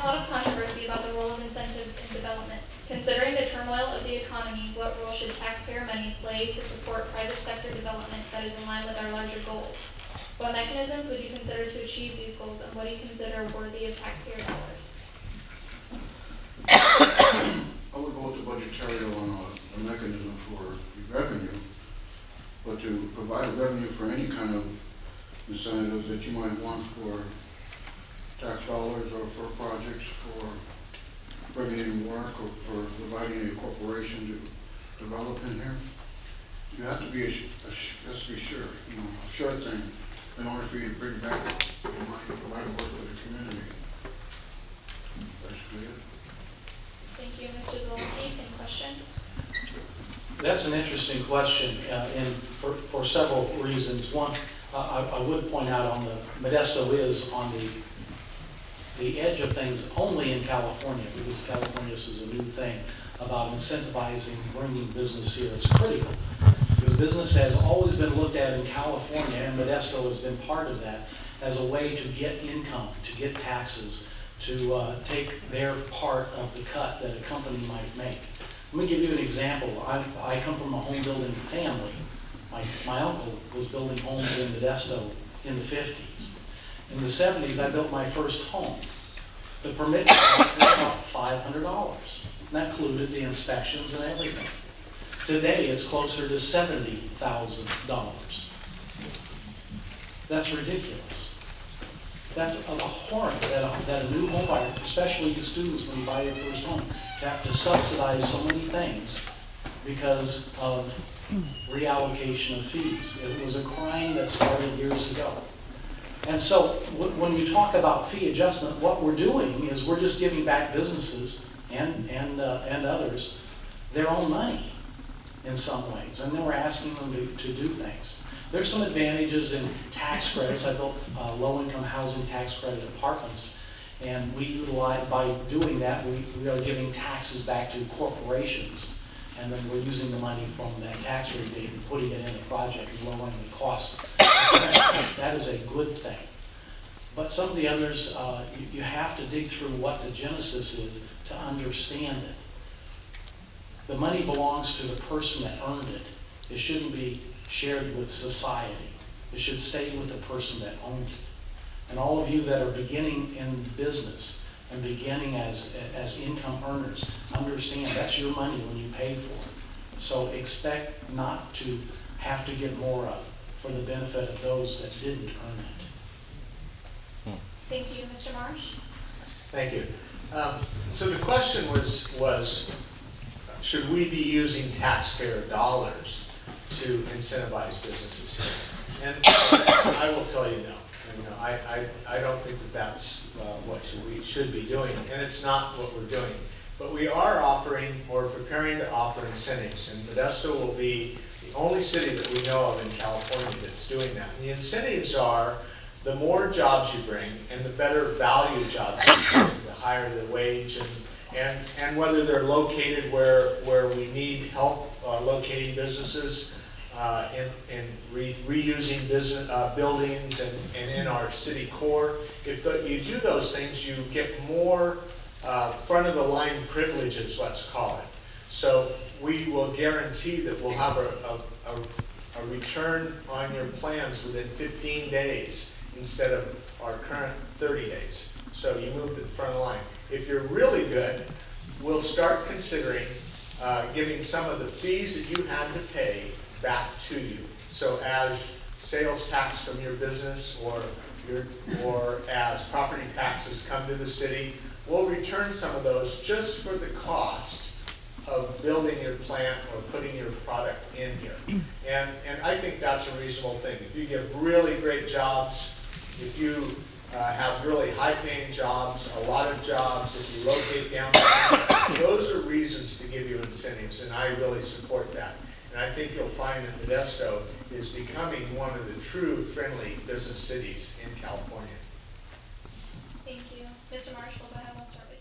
a lot of controversy about the role of incentives in development. Considering the turmoil of the economy, what role should taxpayer money play to support private sector development that is in line with our larger goals? What mechanisms would you consider to achieve these goals, and what do you consider worthy of taxpayer dollars? I would go with the budgetary on a mechanism for revenue, but to provide a revenue for any kind of incentives that you might want for tax dollars or for projects, for bringing in work or for providing a corporation to develop in here, you have to be let's be sure, a sure thing in order for you to bring back the money and provide work for the community. Basically it. Thank you. Mr. Zolke, same question. That's an interesting question, and for several reasons. One, I would point out on the Modesto is on the edge of things only in California, because California is a new thing about incentivizing bringing business here. It's critical because business has always been looked at in California, and Modesto has been part of that as a way to get income, to get taxes, to take their part of the cut that a company might make. Let me give you an example. I come from a home building family. My uncle was building homes in Modesto in the 50s. In the 70s, I built my first home. The permit cost was about $500. And that included the inspections and everything. Today, it's closer to $70,000. That's ridiculous. That's abhorrent that a new home buyer, especially the students when you buy your first home, have to subsidize so many things because of reallocation of fees. It was a crime that started years ago. And so when you talk about fee adjustment, what we're doing is we're just giving back businesses and others their own money in some ways, and then we're asking them to do things. There's some advantages in tax credits. I built low-income housing tax credit apartments, and we utilize, by doing that, we are giving taxes back to corporations, and then we're using the money from that tax rebate and putting it in the project and lowering the cost. That is a good thing. But some of the others, you have to dig through what the genesis is to understand it. The money belongs to the person that earned it. It shouldn't be shared with society. It should stay with the person that owned it. And all of you that are beginning in business and beginning as income earners, understand that's your money when you paid for it. So expect not to have to get more of for the benefit of those that didn't earn it. Thank you. Mr. Marsh? Thank you. So the question was should we be using taxpayer dollars to incentivize businesses here? And I will tell you no. I don't think that that's what we should be doing, and it's not what we're doing. But we are offering or preparing to offer incentives, and Modesto will be the only city that we know of in California that's doing that. And the incentives are the more jobs you bring and the better value jobs you bring, the higher the wage, and whether they're located where we need help locating businesses, and reusing business buildings and in our city core. If you do those things, you get more front of the line privileges, let's call it. So we will guarantee that we'll have a return on your plans within 15 days instead of our current 30 days. So you move to the front of the line. If you're really good, we'll start considering giving some of the fees that you had to pay back to you. So as sales tax from your business or as property taxes come to the city, we'll return some of those just for the cost of building your plant or putting your product in here. And I think that's a reasonable thing. If you give really great jobs, if you have really high-paying jobs, a lot of jobs, if you locate downtown, those are reasons to give you incentives, and I really support that. And I think you'll find that Modesto is becoming one of the true friendly business cities in California. Thank you. Mr. Marshall, go ahead. We'll start with you.